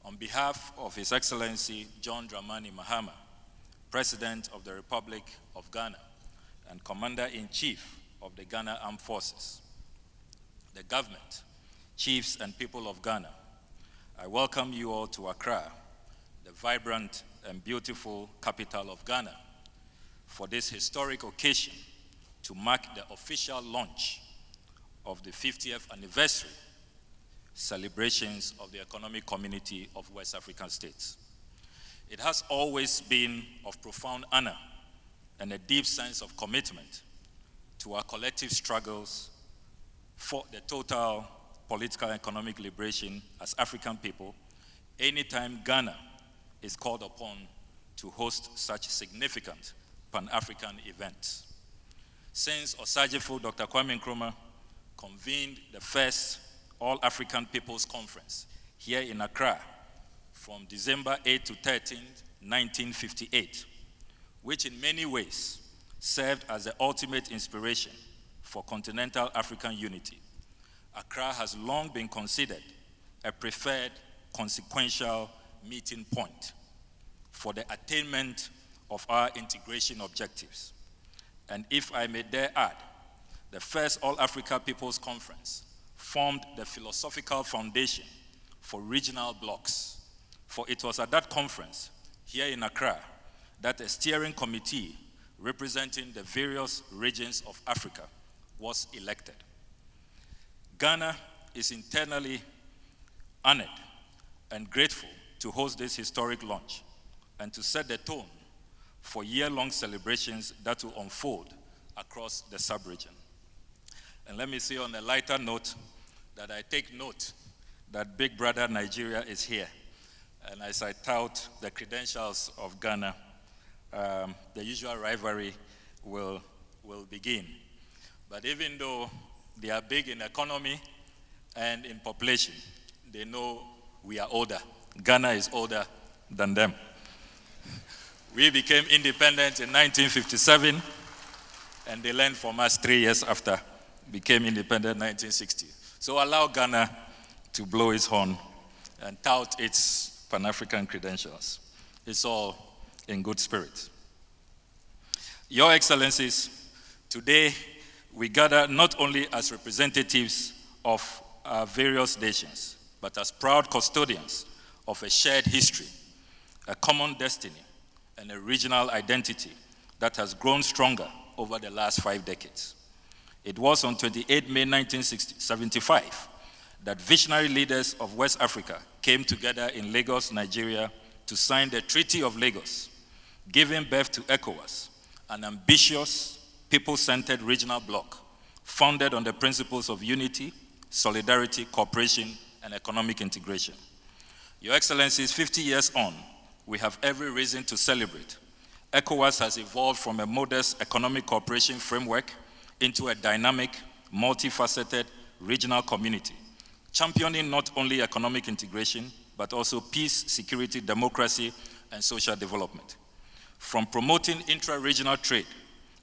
On behalf of His Excellency John Dramani Mahama, President of the Republic of Ghana and Commander-in-Chief of the Ghana Armed Forces, the government, chiefs and people of Ghana, I welcome you all to Accra, the vibrant and beautiful capital of Ghana, for this historic occasion to mark the official launch of the 50th anniversary celebrations of the Economic Community of West African States. It has always been of profound honor and a deep sense of commitment to our collective struggles for the total political and economic liberation as African people, anytime Ghana is called upon to host such significant Pan-African events. Since Osajifo Dr. Kwame Nkrumah convened the first All-African People's Conference here in Accra from December 8 to 13, 1958, which in many ways served as the ultimate inspiration for continental African unity. Accra has long been considered a preferred consequential meeting point for the attainment of our integration objectives. And if I may dare add, the first All-Africa People's Conference formed the philosophical foundation for regional blocs. For it was at that conference, here in Accra, that a steering committee representing the various regions of Africa was elected. Ghana is internally honored and grateful to host this historic launch and to set the tone for year-long celebrations that will unfold across the sub-region. And let me say on a lighter note that I take note that big brother Nigeria is here. And as I tout the credentials of Ghana, the usual rivalry will begin. But even though they are big in economy and in population, they know we are older. Ghana is older than them. We became independent in 1957, and they learned from us 3 years after, became independent in 1960. So allow Ghana to blow its horn and tout its Pan-African credentials. It's all in good spirit. Your Excellencies, today we gather not only as representatives of our various nations, but as proud custodians of a shared history, a common destiny, and a regional identity that has grown stronger over the last 5 decades. It was on 28 May 1975 that visionary leaders of West Africa came together in Lagos, Nigeria, to sign the Treaty of Lagos, giving birth to Ecowas, an ambitious, people-centered regional bloc founded on the principles of unity, solidarity, cooperation, and economic integration. Your Excellencies, 50 years on, we have every reason to celebrate. ECOWAS has evolved from a modest economic cooperation framework into a dynamic, multifaceted regional community, championing not only economic integration, but also peace, security, democracy, and social development. From promoting intra-regional trade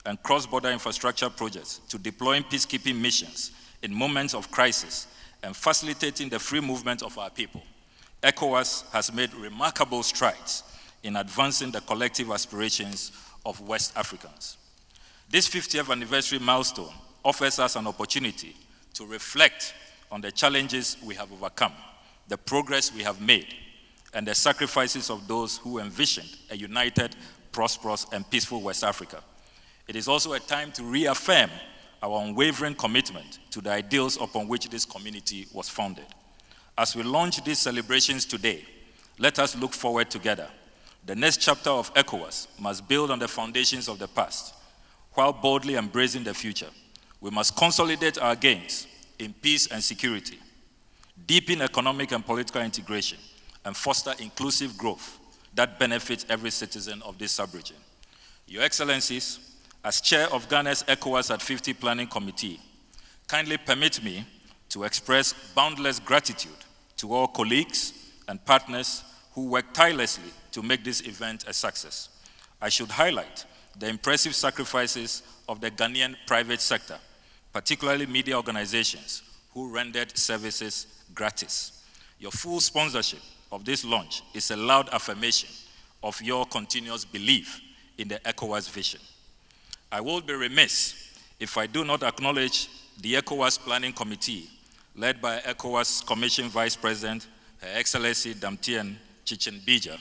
and cross-border infrastructure projects to deploying peacekeeping missions in moments of crisis and facilitating the free movement of our people, ECOWAS has made remarkable strides in advancing the collective aspirations of West Africans. This 50th anniversary milestone offers us an opportunity to reflect on the challenges we have overcome, the progress we have made, and the sacrifices of those who envisioned a united, prosperous, and peaceful West Africa. It is also a time to reaffirm our unwavering commitment to the ideals upon which this community was founded. As we launch these celebrations today, let us look forward together. The next chapter of ECOWAS must build on the foundations of the past, while boldly embracing the future. We must consolidate our gains in peace and security, deepen economic and political integration, and foster inclusive growth that benefits every citizen of this sub-region. Your Excellencies, as chair of Ghana's ECOWAS at 50 Planning Committee, kindly permit me to express boundless gratitude to all colleagues and partners who worked tirelessly to make this event a success. I should highlight the impressive sacrifices of the Ghanaian private sector, particularly media organizations who rendered services gratis. Your full sponsorship of this launch is a loud affirmation of your continuous belief in the Ecowas vision. I will be remiss if I do not acknowledge the Ecowas Planning Committee, led by Ecowas Commission Vice President, Her Excellency Damtien Chichenbija,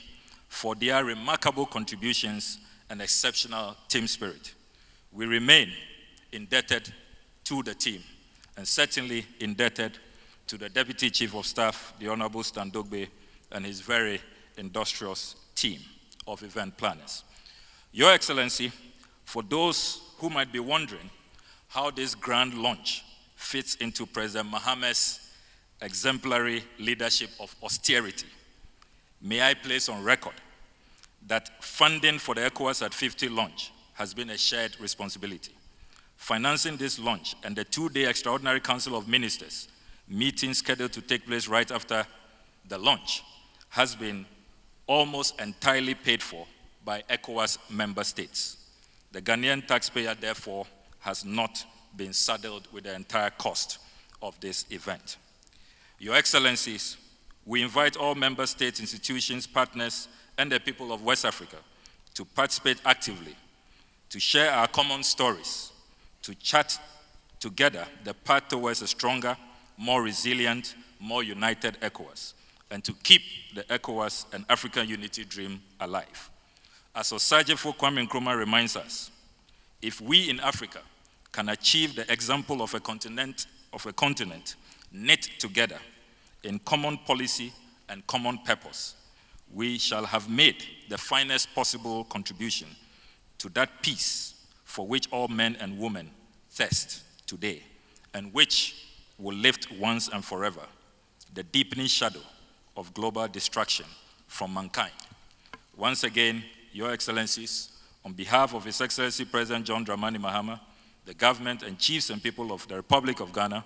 for their remarkable contributions and exceptional team spirit. We remain indebted to the team, and certainly indebted to the Deputy Chief of Staff, the Honorable Stan Dogbe, and his very industrious team of event planners. Your Excellency, for those who might be wondering how this grand launch fits into President Mahamat's exemplary leadership of austerity, may I place on record that funding for the ECOWAS at 50 launch has been a shared responsibility. Financing this launch and the two-day Extraordinary Council of Ministers meeting scheduled to take place right after the launch has been almost entirely paid for by ECOWAS member states. The Ghanaian taxpayer, therefore, has not been saddled with the entire cost of this event. Your Excellencies, we invite all member states, institutions, partners, and the people of West Africa to participate actively, to share our common stories, to chart together the path towards a stronger, more resilient, more united ECOWAS, and to keep the ECOWAS and African unity dream alive. As Osajefo Kwame Nkrumah reminds us, if we in Africa can achieve the example of a continent knit together in common policy and common purpose, we shall have made the finest possible contribution to that peace for which all men and women thirst today, and which will lift once and forever the deepening shadow of global destruction from mankind. Once again, Your Excellencies, on behalf of His Excellency President John Dramani Mahama, the government and chiefs and people of the Republic of Ghana,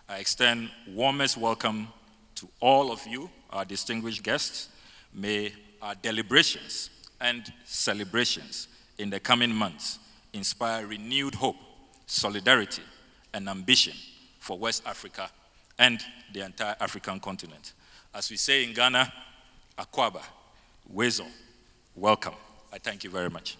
I extend warmest welcome to all of you, our distinguished guests. May our deliberations and celebrations in the coming months inspire renewed hope, solidarity, and ambition for West Africa and the entire African continent. As we say in Ghana, Akwaba, Wezo, welcome. I thank you very much.